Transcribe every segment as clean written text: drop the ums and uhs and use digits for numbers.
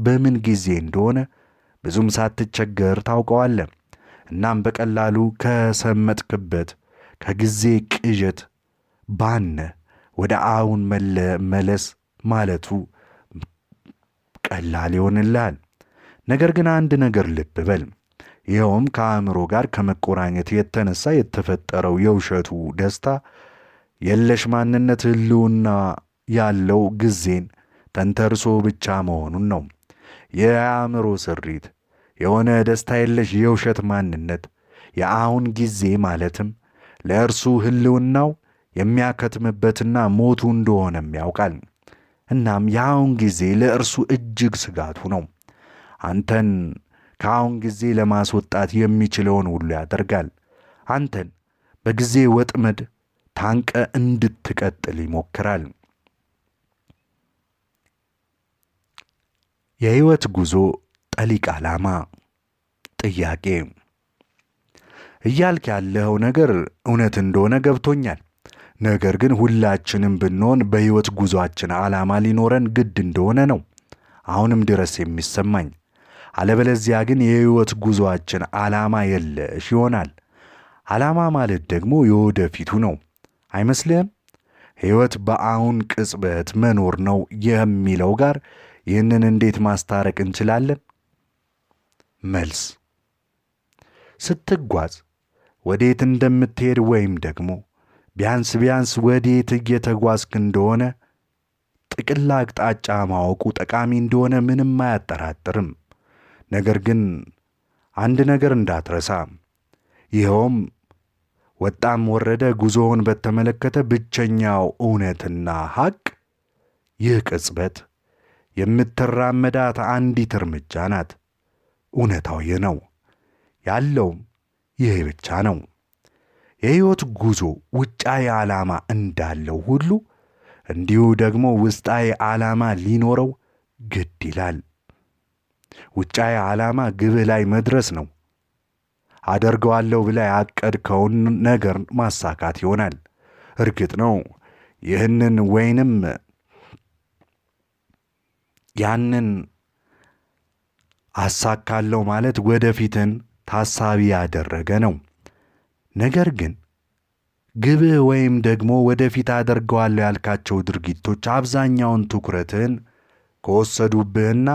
በምን ጊዜ እንደሆነ ብዙም ሳትቸገር ታውቀዋለህ። እናም በቀላሉ ከሰመጥክበት ከጊዜ ቅዠት ባነ ወደ አሁን መለስ ማለቱ ቀላል ይሆንልሃል። ነገር ግን አንድ ነገር ልብ በል። ይኸውም ከአእምሮ ጋር ከመቆራኘት የተነሳ የተፈጠረው የውሸቱ ደስታ የለሽ ማንነት ህልውና ያለው ጊዜን ተንተርሶ ብቻ መሆኑን ነው። የአእምሮ ስሪት የሆነ ደስታ የለሽ የውሸት ማንነት የአሁን ጊዜ ማለትም ለእርሱ ህልውናው የሚያከትምበትና ሞቱ እንደሆነም ያውቃል። እናም የአሁን ጊዜ ለእርሱ እጅግ ስጋቱ ነው። አንተን ከአሁን ጊዜ ለማስወጣት የሚችለውን ሁሉ ያደርጋል። አንተን በጊዜ ወጥመድ ታንቀ እንድትቀጥል ይሞክራል። የህይወት ጉዞ ጠሊቅ ዓላማ። ጥያቄ እያልክ ያለው ነገር እውነት እንደሆነ ገብቶኛል። ነገር ግን ሁላችንም ብንሆን በህይወት ጉዞአችን ዓላማ ሊኖረን ግድ እንደሆነ ነው አሁንም ድረስ የሚሰማኝ። አለበለዚያ ግን የህይወት ጉዞአችን ዓላማ የለሽ ይሆናል። ዓላማ ማለት ደግሞ የወደፊቱ ነው አይመስልህም? ህይወት በአሁን ቅጽበት መኖር ነው የሚለው ጋር ይህንን እንዴት ማስታረቅ እንችላለን? መልስ፣ ስትጓዝ ወዴት እንደምትሄድ ወይም ደግሞ ቢያንስ ወዴት እየተጓዝክ እንደሆነ ጥቅል አቅጣጫ ማወቁ ጠቃሚ እንደሆነ ምንም አያጠራጥርም። ነገር ግን አንድ ነገር እንዳትረሳ፣ ይኸውም ወጣም ወረደ ጉዞውን በተመለከተ ብቸኛው እውነትና ሐቅ ይህ ቅጽበት የምትራመዳት አንዲት እርምጃ ናት። እውነታው ይህ ነው። ያለውም ይህ ብቻ ነው። የህይወት ጉዞ ውጫዊ ዓላማ እንዳለው ሁሉ እንዲሁ ደግሞ ውስጣዊ ዓላማ ሊኖረው ግድ ይላል። ውጫዊ ዓላማ ግብህ ላይ መድረስ ነው። አደርገዋለሁ ብለህ ያቀድከውን ነገር ማሳካት ይሆናል። እርግጥ ነው ይህንን ወይንም ያንን አሳካለሁ ማለት ወደፊትን ታሳቢ ያደረገ ነው። ነገር ግን ግብህ ወይም ደግሞ ወደፊት አደርገዋለሁ ያልካቸው ድርጊቶች አብዛኛውን ትኩረትህን ከወሰዱብህና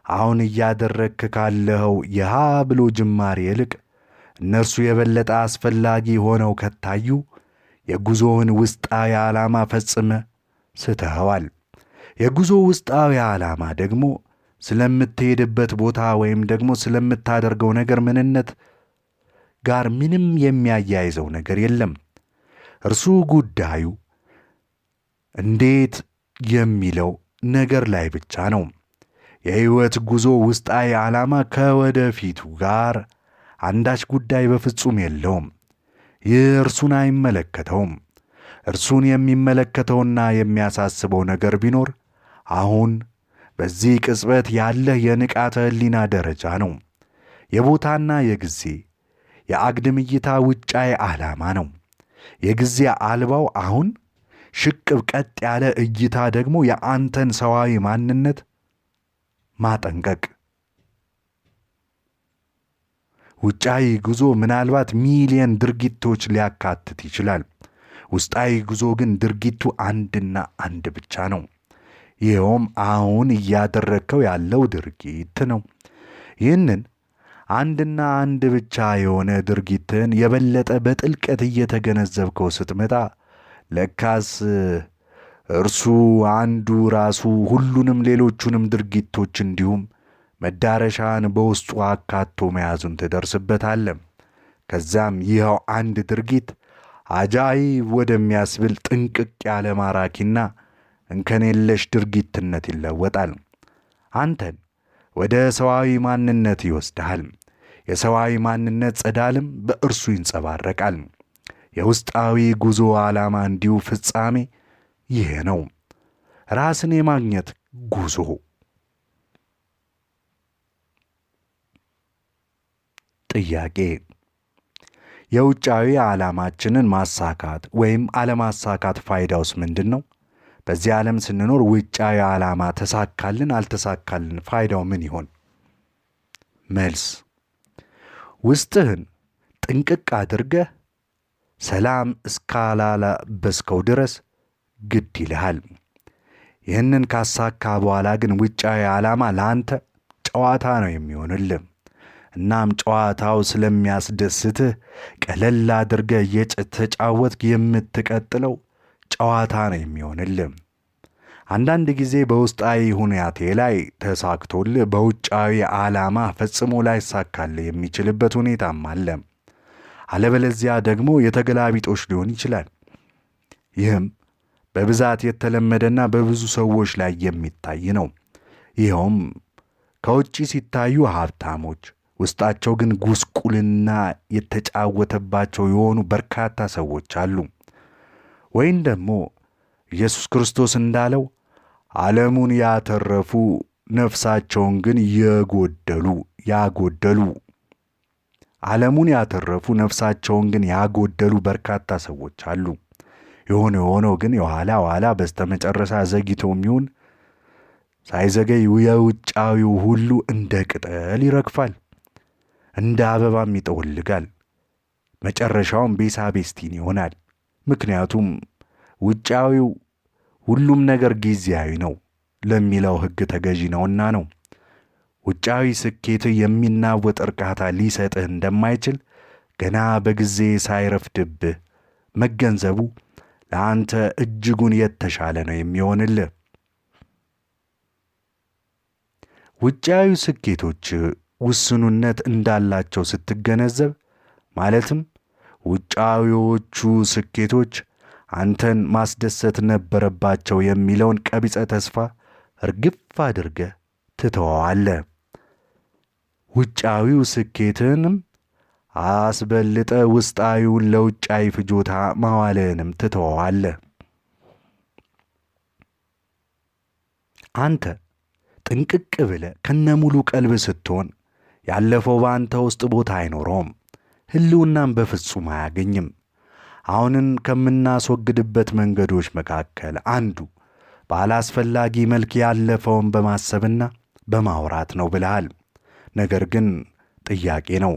አሁን እያደረግክ ካለኸው የሃ ብሎ ጅማሬ ይልቅ እነርሱ የበለጠ አስፈላጊ ሆነው ከታዩ የጉዞውን ውስጣዊ ዓላማ ፈጽመ ስተኸዋል። የጉዞ ውስጣዊ ዓላማ ደግሞ ስለምትሄድበት ቦታ ወይም ደግሞ ስለምታደርገው ነገር ምንነት ጋር ምንም የሚያያይዘው ነገር የለም። እርሱ ጉዳዩ እንዴት የሚለው ነገር ላይ ብቻ ነው። የህይወት ጉዞ ውስጣዊ ዓላማ ከወደፊቱ ጋር አንዳች ጉዳይ በፍጹም የለውም። ይህ እርሱን አይመለከተውም። እርሱን የሚመለከተውና የሚያሳስበው ነገር ቢኖር አሁን በዚህ ቅጽበት ያለህ የንቃተ ህሊና ደረጃ ነው። የቦታና የጊዜ የአግድም እይታ ውጫዊ ዓላማ ነው። የጊዜ አልባው አሁን ሽቅብ ቀጥ ያለ እይታ ደግሞ የአንተን ሰዋዊ ማንነት ማጠንቀቅ። ውጫዊ ጉዞ ምናልባት ሚሊየን ድርጊቶች ሊያካትት ይችላል። ውስጣዊ ጉዞ ግን ድርጊቱ አንድና አንድ ብቻ ነው። ይኸውም አሁን እያደረግከው ያለው ድርጊት ነው። ይህንን አንድና አንድ ብቻ የሆነ ድርጊትን የበለጠ በጥልቀት እየተገነዘብከው ስትመጣ ለካስ እርሱ አንዱ ራሱ ሁሉንም ሌሎቹንም ድርጊቶች እንዲሁም መዳረሻን በውስጡ አካቶ መያዙን ትደርስበታለህ። ከዛም ይኸው አንድ ድርጊት አጃይብ ወደሚያስብል ጥንቅቅ ያለ ማራኪና እንከን የለሽ ድርጊትነት ይለወጣል። አንተን ወደ ሰዋዊ ማንነት ይወስድሃል። የሰዋዊ ማንነት ጸዳልም በእርሱ ይንጸባረቃል። የውስጣዊ ጉዞ ዓላማ እንዲሁ ፍጻሜ ይሄ ነው፣ ራስን የማግኘት ጉዞ። ጥያቄ፣ የውጫዊ ዓላማችንን ማሳካት ወይም አለማሳካት ፋይዳውስ ምንድን ነው? በዚህ ዓለም ስንኖር ውጫዊ ዓላማ ተሳካልን አልተሳካልን ፋይዳው ምን ይሆን? መልስ፣ ውስጥህን ጥንቅቅ አድርገህ ሰላም እስካላላበስከው ድረስ ግድ ይልሃል። ይህንን ካሳካ በኋላ ግን ውጫዊ ዓላማ ለአንተ ጨዋታ ነው የሚሆንልህ። እናም ጨዋታው ስለሚያስደስትህ ቀለል አድርገህ እየተጫወትክ የምትቀጥለው ጨዋታ ነው የሚሆንልህ። አንዳንድ ጊዜ በውስጣዊ ሁኔታ ላይ ተሳክቶልህ በውጫዊ ዓላማ ፈጽሞ ላይሳካልህ የሚችልበት ሁኔታም አለ። አለበለዚያ ደግሞ የተገላቢጦሽ ሊሆን ይችላል። ይህም በብዛት የተለመደና በብዙ ሰዎች ላይ የሚታይ ነው። ይኸውም ከውጪ ሲታዩ ሀብታሞች፣ ውስጣቸው ግን ጉስቁልና የተጫወተባቸው የሆኑ በርካታ ሰዎች አሉ። ወይም ደግሞ ኢየሱስ ክርስቶስ እንዳለው ዓለሙን ያተረፉ ነፍሳቸውን ግን ያጎደሉ ዓለሙን ያተረፉ ነፍሳቸውን ግን ያጎደሉ በርካታ ሰዎች አሉ። የሆነው ግን የኋላ በስተመጨረሻ ዘግይቶም ይሁን ሳይዘገይ የውጫዊው ሁሉ እንደ ቅጠል ይረግፋል፣ እንደ አበባም ይጠወልጋል። መጨረሻውም ቤሳቤስቲን ይሆናል። ምክንያቱም ውጫዊው ሁሉም ነገር ጊዜያዊ ነው ለሚለው ሕግ ተገዢ ነውና ነው። ውጫዊ ስኬትህ የሚናወጥ እርካታ ሊሰጥህ እንደማይችል ገና በጊዜ ሳይረፍድብህ መገንዘቡ ለአንተ እጅጉን የተሻለ ነው የሚሆንልህ። ውጫዊ ስኬቶች ውስኑነት እንዳላቸው ስትገነዘብ፣ ማለትም ውጫዊዎቹ ስኬቶች አንተን ማስደሰት ነበረባቸው የሚለውን ቀቢጸ ተስፋ እርግፍ አድርገህ ትተዋለህ። ውጫዊው ስኬትንም አስበልጠ ውስጣዊውን ለውጫዊ ፍጆታ ማዋልህንም ትተዋለህ። አንተ ጥንቅቅ ብለህ ከነሙሉ ቀልብ ስትሆን ያለፈው በአንተ ውስጥ ቦታ አይኖረውም፣ ህልውናም በፍጹም አያገኝም። አሁንን ከምናስወግድበት መንገዶች መካከል አንዱ ባላስፈላጊ መልክ ያለፈውን በማሰብና በማውራት ነው ብለሃል። ነገር ግን ጥያቄ ነው፣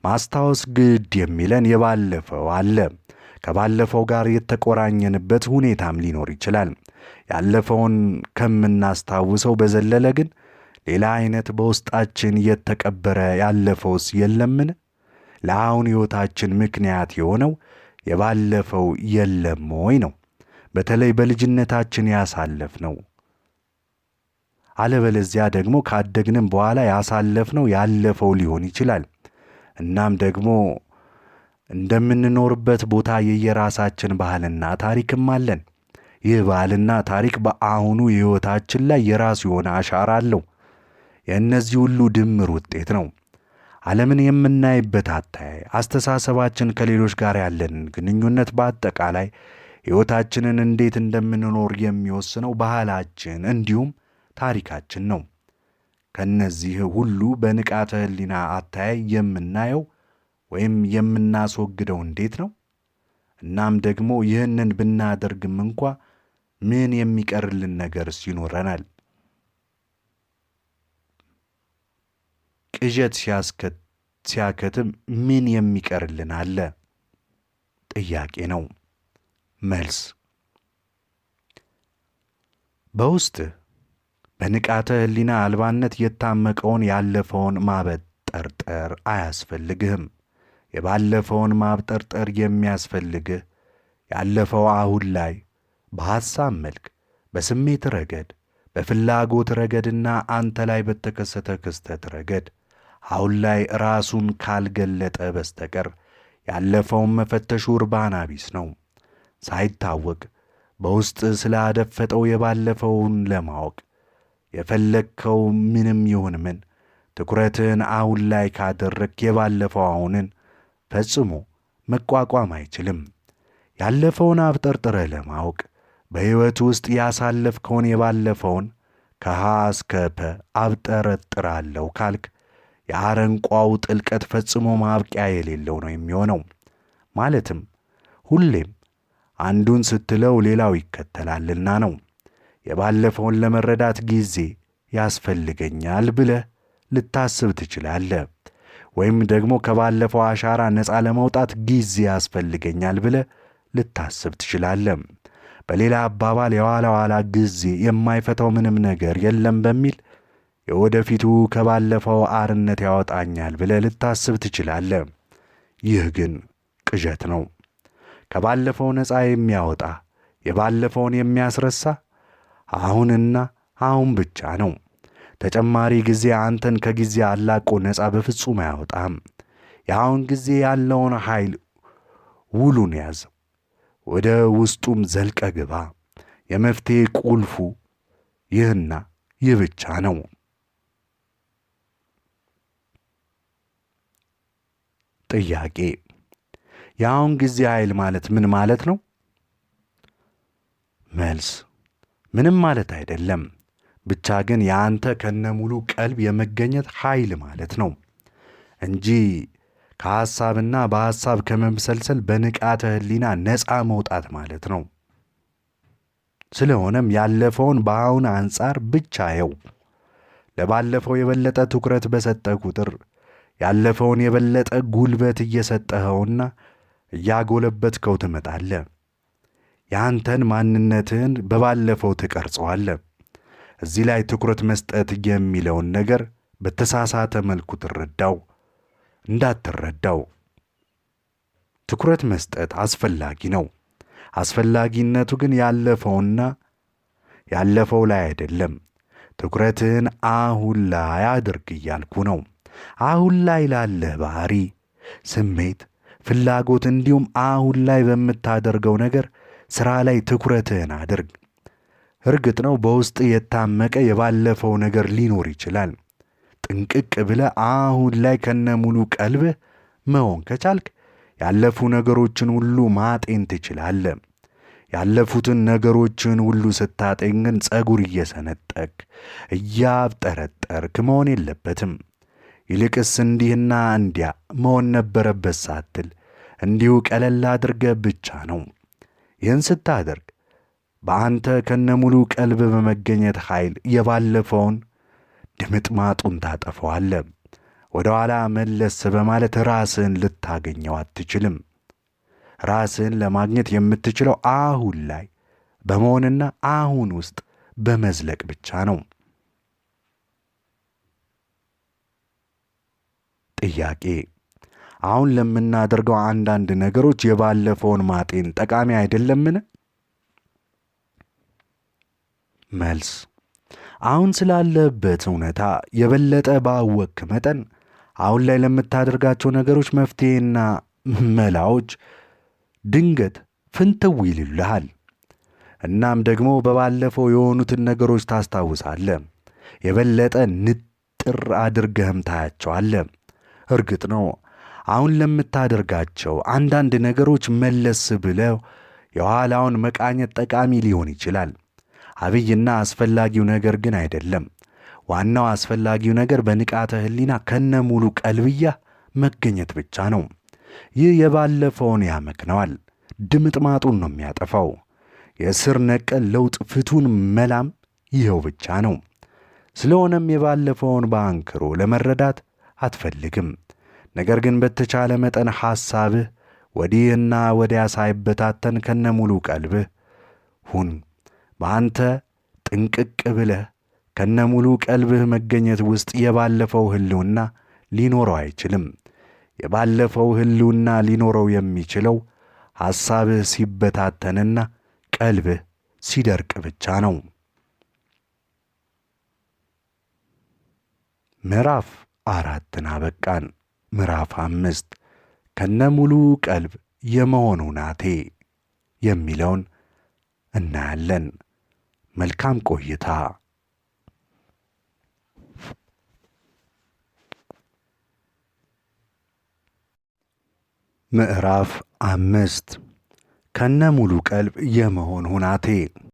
ማስታወስ ግድ የሚለን የባለፈው አለ። ከባለፈው ጋር የተቆራኘንበት ሁኔታም ሊኖር ይችላል። ያለፈውን ከምናስታውሰው በዘለለ ግን ሌላ አይነት በውስጣችን የተቀበረ ያለፈውስ የለምን? ለአሁን ሕይወታችን ምክንያት የሆነው የባለፈው የለም ወይ ነው? በተለይ በልጅነታችን ያሳለፍነው። አለበለዚያ ደግሞ ካደግንም በኋላ ያሳለፍነው ያለፈው ሊሆን ይችላል። እናም ደግሞ እንደምንኖርበት ቦታ የየራሳችን ባህልና ታሪክም አለን። ይህ ባህልና ታሪክ በአሁኑ ሕይወታችን ላይ የራሱ የሆነ አሻራ አለው። የእነዚህ ሁሉ ድምር ውጤት ነው። ዓለምን የምናይበት አታይ፣ አስተሳሰባችን፣ ከሌሎች ጋር ያለን ግንኙነት፣ በአጠቃላይ ሕይወታችንን እንዴት እንደምንኖር የሚወስነው ባህላችን እንዲሁም ታሪካችን ነው። ከነዚህ ሁሉ በንቃተ ሕሊና አታይ የምናየው ወይም የምናስወግደው እንዴት ነው? እናም ደግሞ ይህንን ብናደርግም እንኳ ምን የሚቀርልን ነገርስ ይኖረናል? ቅዠት ሲያከትም ምን የሚቀርልን አለ? ጥያቄ ነው። መልስ፣ በውስጥህ በንቃተ ሕሊና አልባነት የታመቀውን ያለፈውን ማበጠርጠር አያስፈልግህም። የባለፈውን ማብጠርጠር የሚያስፈልግህ ያለፈው አሁን ላይ በሐሳብ መልክ፣ በስሜት ረገድ፣ በፍላጎት ረገድና አንተ ላይ በተከሰተ ክስተት ረገድ አሁን ላይ ራሱን ካልገለጠ በስተቀር ያለፈውን መፈተሹ እርባና ቢስ ነው። ሳይታወቅ በውስጥ ስላደፈጠው የባለፈውን ለማወቅ የፈለግከው ምንም ይሁን ምን ትኩረትህን አሁን ላይ ካደረግክ የባለፈው አሁንን ፈጽሞ መቋቋም አይችልም። ያለፈውን አብጠርጥረህ ለማወቅ በሕይወት ውስጥ ያሳለፍከውን የባለፈውን ከሀ እስከ ፐ አብጠረጥራለሁ ካልክ የአረንቋው ጥልቀት ፈጽሞ ማብቂያ የሌለው ነው የሚሆነው። ማለትም ሁሌም አንዱን ስትለው ሌላው ይከተላልና ነው። የባለፈውን ለመረዳት ጊዜ ያስፈልገኛል ብለህ ልታስብ ትችላለህ። ወይም ደግሞ ከባለፈው አሻራ ነፃ ለመውጣት ጊዜ ያስፈልገኛል ብለህ ልታስብ ትችላለህ። በሌላ አባባል የኋላ ኋላ ጊዜ የማይፈታው ምንም ነገር የለም በሚል የወደፊቱ ከባለፈው አርነት ያወጣኛል ብለህ ልታስብ ትችላለህ። ይህ ግን ቅዠት ነው። ከባለፈው ነፃ የሚያወጣ የባለፈውን የሚያስረሳ አሁንና አሁን ብቻ ነው። ተጨማሪ ጊዜ አንተን ከጊዜ አላቆ ነፃ በፍጹም አያወጣም። የአሁን ጊዜ ያለውን ኃይል ውሉን ያዝ፣ ወደ ውስጡም ዘልቀ ግባ። የመፍትሔ ቁልፉ ይህና ይህ ብቻ ነው። ጥያቄ: የአሁን ጊዜ ኃይል ማለት ምን ማለት ነው? መልስ: ምንም ማለት አይደለም። ብቻ ግን የአንተ ከነሙሉ ቀልብ የመገኘት ኃይል ማለት ነው እንጂ ከሐሳብና በሐሳብ ከመምሰልሰል በንቃተ ሕሊና ነፃ መውጣት ማለት ነው። ስለሆነም ያለፈውን በአሁን አንጻር ብቻ የው። ለባለፈው የበለጠ ትኩረት በሰጠ ቁጥር ያለፈውን የበለጠ ጉልበት እየሰጠኸውና እያጎለበትከው ትመጣለህ። ያንተን ማንነትህን በባለፈው ትቀርጸዋለህ። እዚህ ላይ ትኩረት መስጠት የሚለውን ነገር በተሳሳተ መልኩ ትረዳው እንዳትረዳው። ትኩረት መስጠት አስፈላጊ ነው። አስፈላጊነቱ ግን ያለፈው ላይ አይደለም። ትኩረትህን አሁን ላይ አድርግ እያልኩ ነው። አሁን ላይ ላለህ ባህሪ፣ ስሜት፣ ፍላጎት እንዲሁም አሁን ላይ በምታደርገው ነገር ሥራ ላይ ትኩረትህን አድርግ። እርግጥ ነው በውስጥ የታመቀ የባለፈው ነገር ሊኖር ይችላል። ጥንቅቅ ብለህ አሁን ላይ ከነሙሉ ቀልብህ መሆን ከቻልክ ያለፉ ነገሮችን ሁሉ ማጤን ትችላለህ። ያለፉትን ነገሮችን ሁሉ ስታጤን ግን ጸጉር እየሰነጠቅ እያብጠረጠርክ መሆን የለበትም። ይልቅስ እንዲህና እንዲያ መሆን ነበረበት ሳትል እንዲሁ ቀለል አድርገህ ብቻ ነው። ይህን ስታደርግ በአንተ ከነሙሉ ቀልብ በመገኘት ኃይል የባለፈውን ድምጥማጡን ታጠፈዋለህ። ወደ ኋላ መለስ በማለት ራስህን ልታገኘው አትችልም። ራስህን ለማግኘት የምትችለው አሁን ላይ በመሆንና አሁን ውስጥ በመዝለቅ ብቻ ነው። ጥያቄ: አሁን ለምናደርገው አንዳንድ ነገሮች የባለፈውን ማጤን ጠቃሚ አይደለምን? መልስ: አሁን ስላለበት እውነታ የበለጠ ባወክ መጠን አሁን ላይ ለምታደርጋቸው ነገሮች መፍትሄና መላዎች ድንገት ፍንትው ይልልሃል። እናም ደግሞ በባለፈው የሆኑትን ነገሮች ታስታውሳለህ። የበለጠ ንጥር አድርገህም ታያቸዋለህ። እርግጥ ነው አሁን ለምታደርጋቸው አንዳንድ ነገሮች መለስ ብለው የኋላውን መቃኘት ጠቃሚ ሊሆን ይችላል። አብይና አስፈላጊው ነገር ግን አይደለም። ዋናው አስፈላጊው ነገር በንቃተ ሕሊና ከነሙሉ ቀልብያ መገኘት ብቻ ነው። ይህ የባለፈውን ያመክነዋል፣ ድምጥማጡን ነው የሚያጠፋው። የስር ነቀል ለውጥ ፍቱን መላም ይኸው ብቻ ነው። ስለሆነም የባለፈውን በአንክሮ ለመረዳት አትፈልግም። ነገር ግን በተቻለ መጠን ሐሳብህ ወዲህና ወዲያ ሳይበታተን ከነሙሉ ቀልብህ ሁን። በአንተ ጥንቅቅ ብለህ ከነሙሉ ቀልብህ መገኘት ውስጥ የባለፈው ህልውና ሊኖረው አይችልም። የባለፈው ህልውና ሊኖረው የሚችለው ሐሳብህ ሲበታተንና ቀልብህ ሲደርቅ ብቻ ነው። ምዕራፍ 4 አበቃን። ምዕራፍ 5 ከነሙሉ ቀልብ የመሆኑ ናቴ የሚለውን እናያለን። መልካም ቆይታ። ምዕራፍ 5 ከነሙሉ ቀልብ የመሆን ሁናቴ